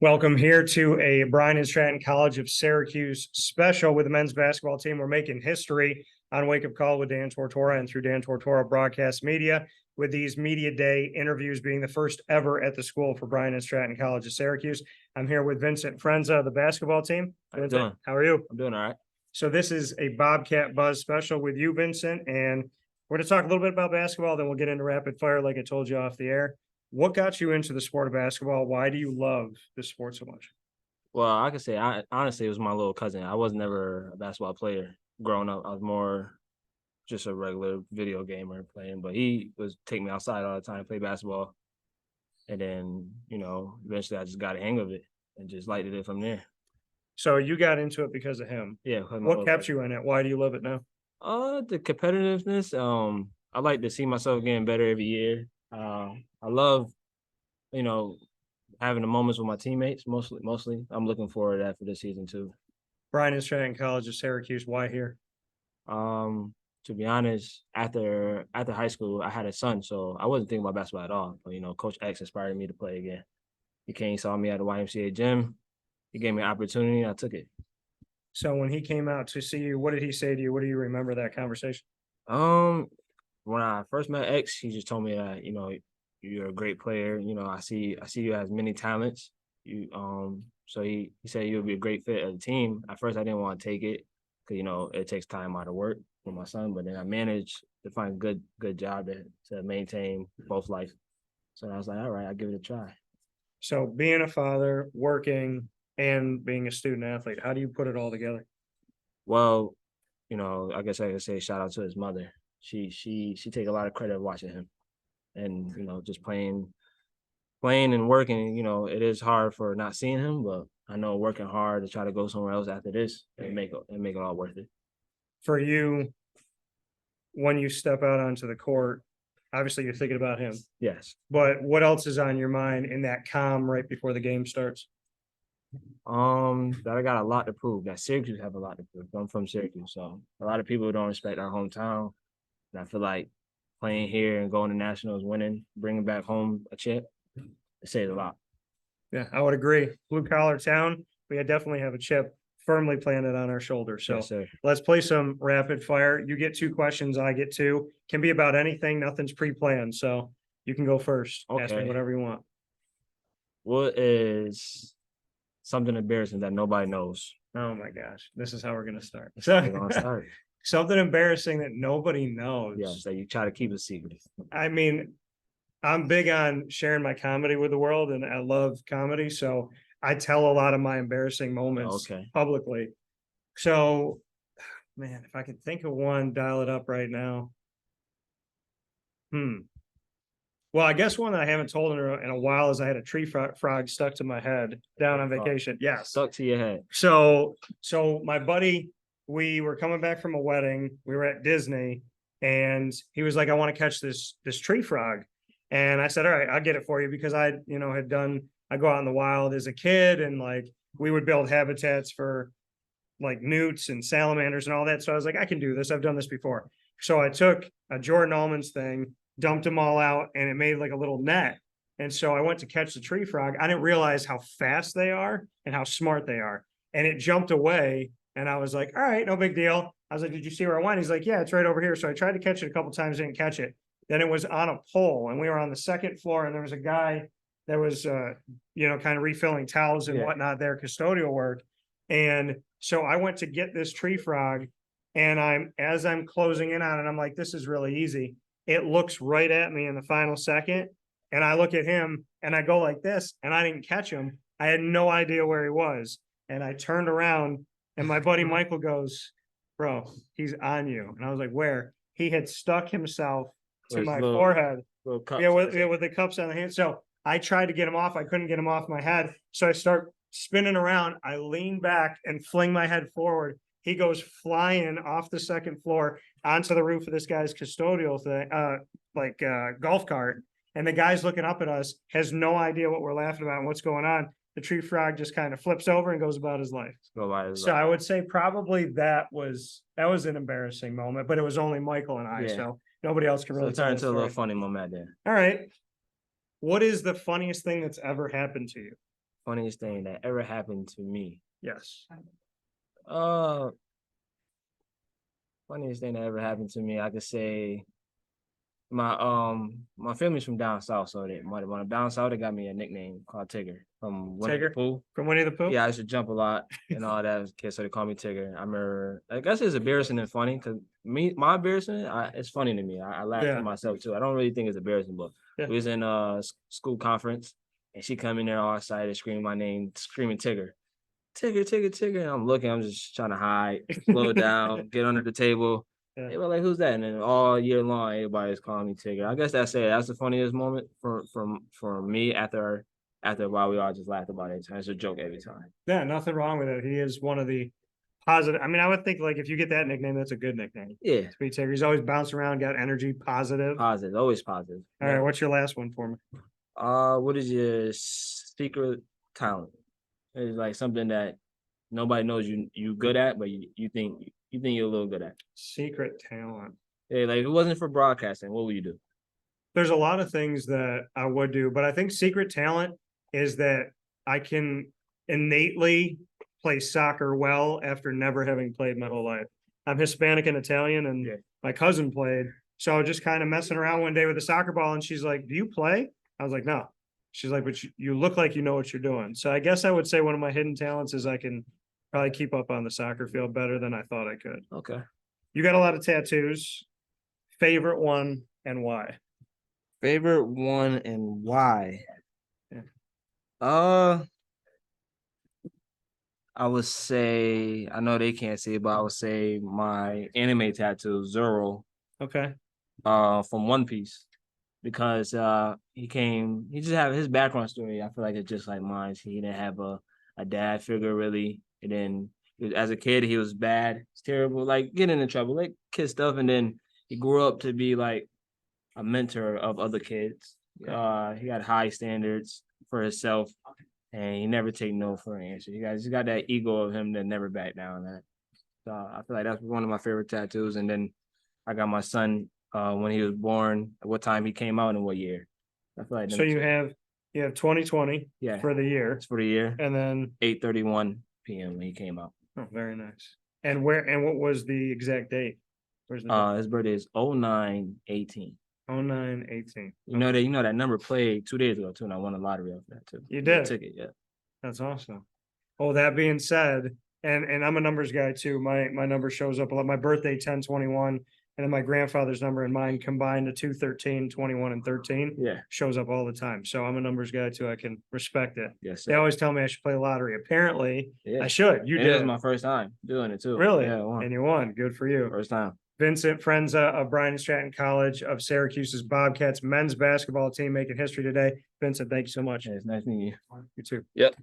Welcome here to a Bryant and Stratton College of Syracuse special with the men's basketball team. We're making history on Wake Up Call with Dan Tortora and through Dan Tortora Broadcast Media, with these media day interviews being the first ever at the school for Bryant and Stratton College of Syracuse. I'm here with Vincent Frenza of the basketball team. Vincent, how are you? I'm doing all right. So this is a Bobcat Buzz special with you, Vincent, and we're going to talk a little bit about basketball, then we'll get into rapid fire like I told you off the air. What got you into the sport of basketball? Why do you love this sport so much? Well, I can say, honestly, it was my little cousin. I was never a basketball player growing up. I was more just a regular video gamer playing, but he was taking me outside all the time to play basketball. And then, eventually I just got a hang of it and just liked it from there. So you got into it because of him. Yeah. What kept you in it? Why do you love it now? The competitiveness. I like to see myself getting better every year. I love, having the moments with my teammates. Mostly, I'm looking forward to that for this season too. Bryant and Stratton College of Syracuse. Why here? To be honest, after high school, I had a son, so I wasn't thinking about basketball at all. But Coach X inspired me to play again. He came, saw me at the YMCA gym. He gave me an opportunity, and I took it. So when he came out to see you, what did he say to you? What do you remember that conversation? When I first met X, he just told me that, you're a great player. I see you as many talents. So he said you'll be a great fit of the team. At first, I didn't want to take it because, it takes time out of work for my son, but then I managed to find a good job to maintain both life. So I was like, all right, I'll give it a try. So being a father, working, and being a student athlete, how do you put it all together? Well, I guess I could say shout out to his mother. She take a lot of credit of watching him, and just playing and working. It is hard for not seeing him, but I know working hard to try to go somewhere else after this and make it all worth it. For you, when you step out onto the court, obviously you're thinking about him. Yes. But what else is on your mind in that calm right before the game starts? That I got a lot to prove. That Syracuse have a lot to prove. I'm from Syracuse, so a lot of people don't respect our hometown. And I feel like playing here and going to nationals, winning, bringing back home a chip, it says a lot. Yeah, I would agree. Blue collar town, we definitely have a chip firmly planted on our shoulders. So yes, let's play some rapid fire. You get 2 questions, I get 2. Can be about anything. Nothing's pre-planned. So you can go first. Okay. Ask me whatever you want. What is something embarrassing that nobody knows? Oh my gosh, this is how we're gonna start. We're gonna start. Something embarrassing that nobody knows. Yeah, so you try to keep a secret. I mean, I'm big on sharing my comedy with the world, and I love comedy. So I tell a lot of my embarrassing moments publicly. So, man, if I could think of one, dial it up right now. Well, I guess one that I haven't told in a while is I had a tree frog stuck to my head down on vacation. Yeah, stuck to your head. So my buddy, we were coming back from a wedding. We were at Disney, and he was like, "I want to catch this tree frog," and I said, "All right, I'll get it for you," because I go out in the wild as a kid, and like we would build habitats for like newts and salamanders and all that. So I was like, I can do this. I've done this before. So I took a Jordan Almonds thing, dumped them all out, and it made like a little net. And so I went to catch the tree frog. I didn't realize how fast they are and how smart they are. And it jumped away. And I was like, all right, no big deal. I was like, did you see where I went? He's like, yeah, it's right over here. So I tried to catch it a couple times, didn't catch it. Then it was on a pole, and we were on the 2nd floor, and there was a guy that was, kind of refilling towels and whatnot there, custodial work. And so I went to get this tree frog, and as I'm closing in on it, I'm like, this is really easy. It looks right at me in the final second, and I look at him, and I go like this, and I didn't catch him. I had no idea where he was. And I turned around, and my buddy Michael goes, "Bro, he's on you." And I was like, "Where?" He had stuck himself to my forehead. With the cups on the hand. So I tried to get him off. I couldn't get him off my head. So I start spinning around. I lean back and fling my head forward. He goes flying off the 2nd floor onto the roof of this guy's custodial thing, golf cart. And the guy's looking up at us, has no idea what we're laughing about and what's going on. The tree frog just kind of flips over and goes about his life. So I would say probably that was an embarrassing moment, but it was only Michael and I, so nobody else can really turn into a little funny moment there. All right. What is the funniest thing that's ever happened to you? Funniest thing that ever happened to me. Yes. Uh, Funniest thing that ever happened to me, I could say my family's from down south, so when I'm down south, they got me a nickname called Tigger from Winnie the Tigger? Pooh. From Winnie the Pooh? Yeah, I used to jump a lot and all that as a kid, so they call me Tigger. I remember, I guess it's embarrassing and funny because my embarrassment, it's funny to me. I laugh Yeah. to myself too. I don't really think it's embarrassing, but Yeah. we was in school conference and she come in there all excited, screaming my name, screaming Tigger. Tigger, Tigger, Tigger. And I'm looking, I'm just trying to hide, slow down, get under the table. Yeah. They were like, "Who's that?" And then all year long, everybody's calling me Tigger. I guess that's it. That's the funniest moment for me after a while. We all just laughed about it. It's a joke every time. Yeah, nothing wrong with it. He is one of the positive. I mean, I would think like if you get that nickname, that's a good nickname. Yeah, Speed Tigger. He's always bouncing around, got energy, positive. positive, always positive. All right, what's your last one for me? What is your secret talent? It's like something that nobody knows you good at, but you think you're a little good at. Secret talent. Yeah, like if it wasn't for broadcasting, what would you do? There's a lot of things that I would do, but I think secret talent is that I can innately play soccer well after never having played my whole life. I'm Hispanic and Italian, and my cousin played. So I was just kind of messing around one day with a soccer ball, and she's like, "Do you play?" I was like, "No." She's like, "But you look like you know what you're doing." So I guess I would say one of my hidden talents is I can probably keep up on the soccer field better than I thought I could. Okay. You got a lot of tattoos. Favorite one and why? Favorite one and why? Yeah. I would say, I know they can't see it, but I would say my anime tattoo, Zoro, Okay. from One Piece. Because he just have his background story. I feel like it's just like mine. He didn't have a dad figure really. And then as a kid, he was bad. It's terrible, like getting in trouble, like kid stuff. And then he grew up to be like a mentor of other kids. He got high standards for himself, and he never take no for an answer. He's got that ego of him that never back down. That so I feel like that's one of my favorite tattoos. And then I got my son when he was born, what time he came out, and what year. I feel like So you have 2020 for the year. It's for the year. And then 8:31 p.m. when he came out. Oh, very nice. And what was the exact date? Where's the date? His birthday is 09/18. 09/18. You know that number played 2 days ago too, and I won a lottery off that too. You did? Ticket, yeah. That's awesome. Oh, that being said, and I'm a numbers guy too. My number shows up a lot. My birthday 10/21, and then my grandfather's number and mine combined to 2, 13, 21, and 13 Yeah. shows up all the time. So I'm a numbers guy too. I can respect it. Yes, They sir. always tell me I should play lottery. Apparently, Yeah. I should. You And did. It was my first time doing it too. Really? Yeah, I won. And you won. Good for you. First time. Vincent Frenza of Bryant and Stratton College of Syracuse's Bobcats men's basketball team making history today. Vincent, thank you so much. Yeah, it's nice meeting you. You too. Yep.